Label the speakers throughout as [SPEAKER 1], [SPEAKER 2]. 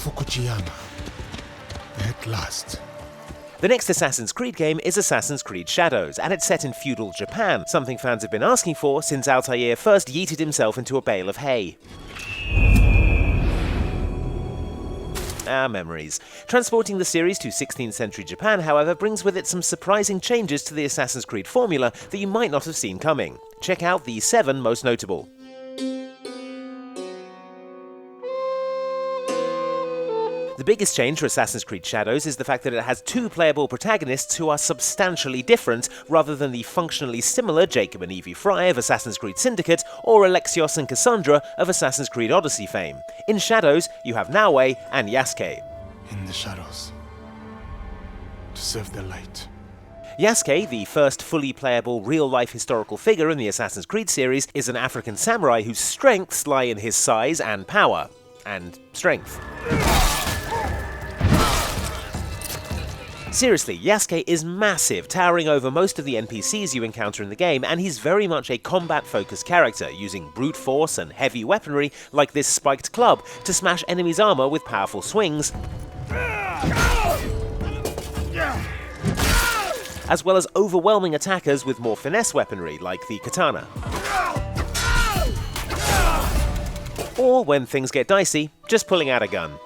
[SPEAKER 1] Fukujiyama. At last.
[SPEAKER 2] The next Assassin's Creed game is Assassin's Creed Shadows, and it's set in feudal Japan, something fans have been asking for since Altair first yeeted himself into a bale of hay. Our memories. Transporting the series to 16th century Japan, however, brings with it some surprising changes to the Assassin's Creed formula that you might not have seen coming. Check out the 7 most notable. The biggest change for Assassin's Creed Shadows is the fact that it has 2 playable protagonists who are substantially different, rather than the functionally similar Jacob and Evie Fry of Assassin's Creed Syndicate or Alexios and Cassandra of Assassin's Creed Odyssey fame. In Shadows, you have Naoe and Yasuke.
[SPEAKER 1] In the shadows. To serve the light.
[SPEAKER 2] Yasuke, the first fully playable real-life historical figure in the Assassin's Creed series, is an African samurai whose strengths lie in his size and power. And strength. Seriously, Yasuke is massive, towering over most of the NPCs you encounter in the game, and he's very much a combat-focused character, using brute force and heavy weaponry, like this spiked club, to smash enemies' armor with powerful swings, as well as overwhelming attackers with more finesse weaponry, like the katana. Or, when things get dicey, just pulling out a gun.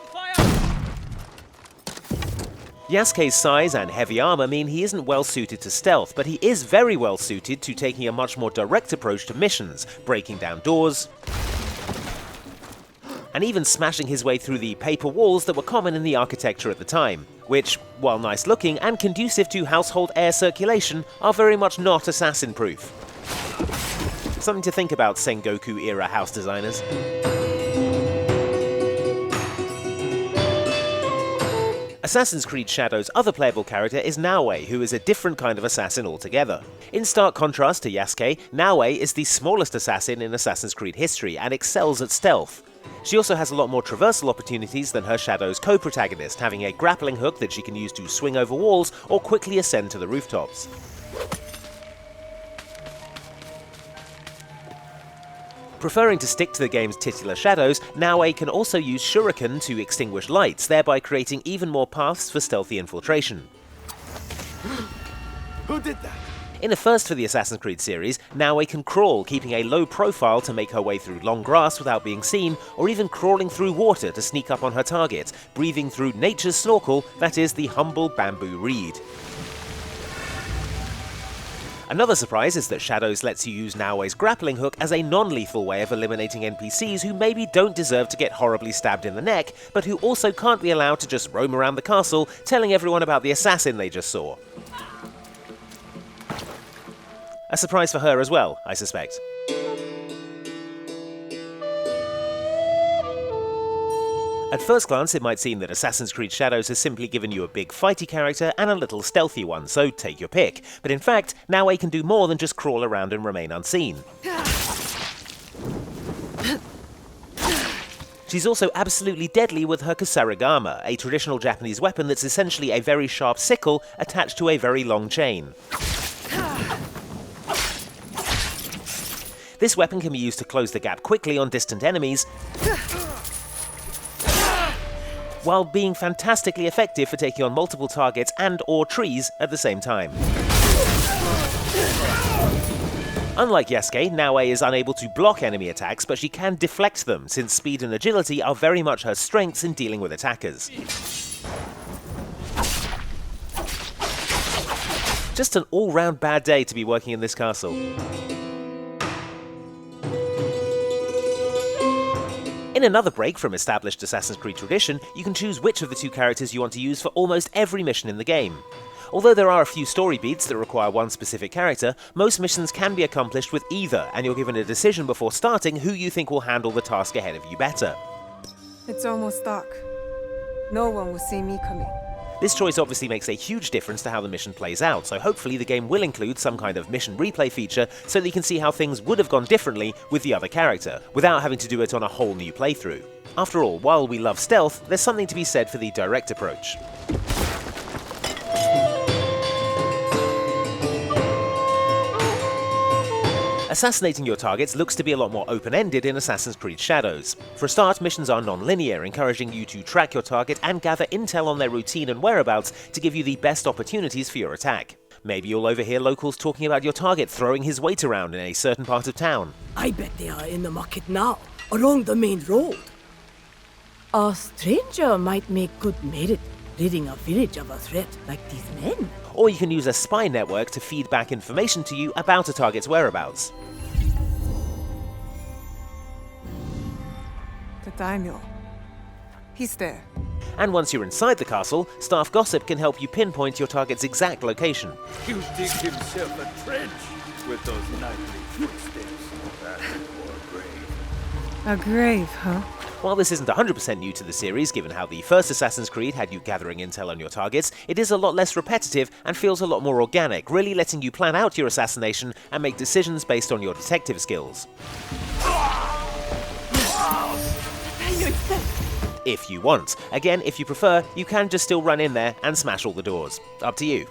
[SPEAKER 2] Yasuke's size and heavy armor mean he isn't well suited to stealth, but he is very well suited to taking a much more direct approach to missions, breaking down doors, and even smashing his way through the paper walls that were common in the architecture at the time, which, while nice looking and conducive to household air circulation, are very much not assassin-proof. Something to think about, Sengoku-era house designers. Assassin's Creed Shadows' other playable character is Naoe, who is a different kind of assassin altogether. In stark contrast to Yasuke, Naoe is the smallest assassin in Assassin's Creed history and excels at stealth. She also has a lot more traversal opportunities than her Shadows co-protagonist, having a grappling hook that she can use to swing over walls or quickly ascend to the rooftops. Preferring to stick to the game's titular shadows, Naoe can also use shuriken to extinguish lights, thereby creating even more paths for stealthy infiltration.
[SPEAKER 1] Who did that?
[SPEAKER 2] In a first for the Assassin's Creed series, Naoe can crawl, keeping a low profile to make her way through long grass without being seen, or even crawling through water to sneak up on her target, breathing through nature's snorkel, that is, the humble bamboo reed. Another surprise is that Shadows lets you use Naoe's grappling hook as a non-lethal way of eliminating NPCs who maybe don't deserve to get horribly stabbed in the neck, but who also can't be allowed to just roam around the castle telling everyone about the assassin they just saw. A surprise for her as well, I suspect. At first glance, it might seem that Assassin's Creed Shadows has simply given you a big fighty character and a little stealthy one, so take your pick. But in fact, Naoe can do more than just crawl around and remain unseen. She's also absolutely deadly with her kusarigama, a traditional Japanese weapon that's essentially a very sharp sickle attached to a very long chain. This weapon can be used to close the gap quickly on distant enemies, while being fantastically effective for taking on multiple targets and/or trees at the same time. Unlike Yasuke, Naoe is unable to block enemy attacks, but she can deflect them, since speed and agility are very much her strengths in dealing with attackers. Just an all-round bad day to be working in this castle. In another break from established Assassin's Creed tradition, you can choose which of the 2 characters you want to use for almost every mission in the game. Although there are a few story beats that require one specific character, most missions can be accomplished with either, and you're given a decision before starting who you think will handle the task ahead of you better.
[SPEAKER 3] It's almost dark. No one will see me coming.
[SPEAKER 2] This choice obviously makes a huge difference to how the mission plays out, so hopefully the game will include some kind of mission replay feature so that you can see how things would have gone differently with the other character, without having to do it on a whole new playthrough. After all, while we love stealth, there's something to be said for the direct approach. Assassinating your targets looks to be a lot more open-ended in Assassin's Creed Shadows. For a start, missions are non-linear, encouraging you to track your target and gather intel on their routine and whereabouts to give you the best opportunities for your attack. Maybe you'll overhear locals talking about your target throwing his weight around in a certain part of town.
[SPEAKER 4] I bet they are in the market now, along the main road. A stranger might make good merit, ridding a village of a threat like these men.
[SPEAKER 2] Or you can use a spy network to feed back information to you about a target's whereabouts.
[SPEAKER 3] The daimyo. He's there.
[SPEAKER 2] And once you're inside the castle, staff gossip can help you pinpoint your target's exact location.
[SPEAKER 5] He'll dig himself a trench with those nightly footsteps. Or a grave.
[SPEAKER 3] A grave, huh?
[SPEAKER 2] While this isn't 100% new to the series, given how the first Assassin's Creed had you gathering intel on your targets, it is a lot less repetitive and feels a lot more organic, really letting you plan out your assassination and make decisions based on your detective skills. If you want. Again, if you prefer, you can just still run in there and smash all the doors. Up to you.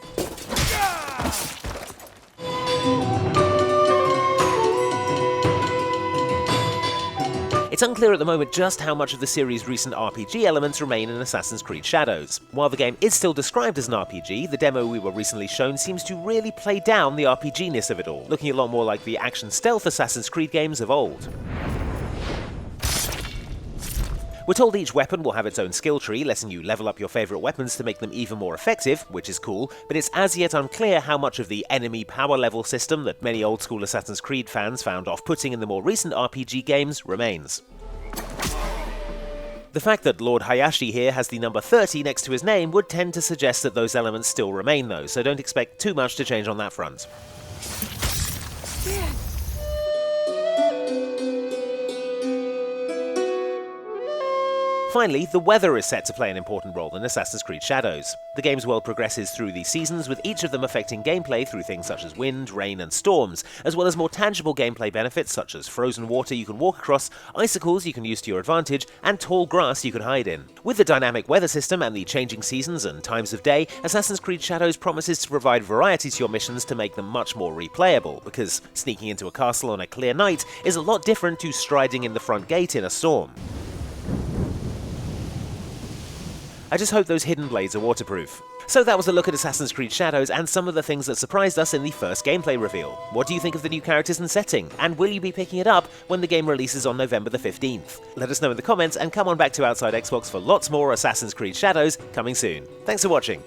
[SPEAKER 2] It's unclear at the moment just how much of the series' recent RPG elements remain in Assassin's Creed Shadows. While the game is still described as an RPG, the demo we were recently shown seems to really play down the RPG-ness of it all, looking a lot more like the action stealth Assassin's Creed games of old. We're told each weapon will have its own skill tree, letting you level up your favourite weapons to make them even more effective, which is cool, but it's as yet unclear how much of the enemy power level system that many old school Assassin's Creed fans found off-putting in the more recent RPG games remains. The fact that Lord Hayashi here has the number 30 next to his name would tend to suggest that those elements still remain though, so don't expect too much to change on that front. Finally, the weather is set to play an important role in Assassin's Creed Shadows. The game's world progresses through the seasons, with each of them affecting gameplay through things such as wind, rain, and storms, as well as more tangible gameplay benefits such as frozen water you can walk across, icicles you can use to your advantage, and tall grass you can hide in. With the dynamic weather system and the changing seasons and times of day, Assassin's Creed Shadows promises to provide variety to your missions to make them much more replayable, because sneaking into a castle on a clear night is a lot different to striding in the front gate in a storm. I just hope those hidden blades are waterproof. So that was a look at Assassin's Creed Shadows and some of the things that surprised us in the first gameplay reveal. What do you think of the new characters and setting? And will you be picking it up when the game releases on November the 15th? Let us know in the comments and come on back to Outside Xbox for lots more Assassin's Creed Shadows coming soon. Thanks for watching.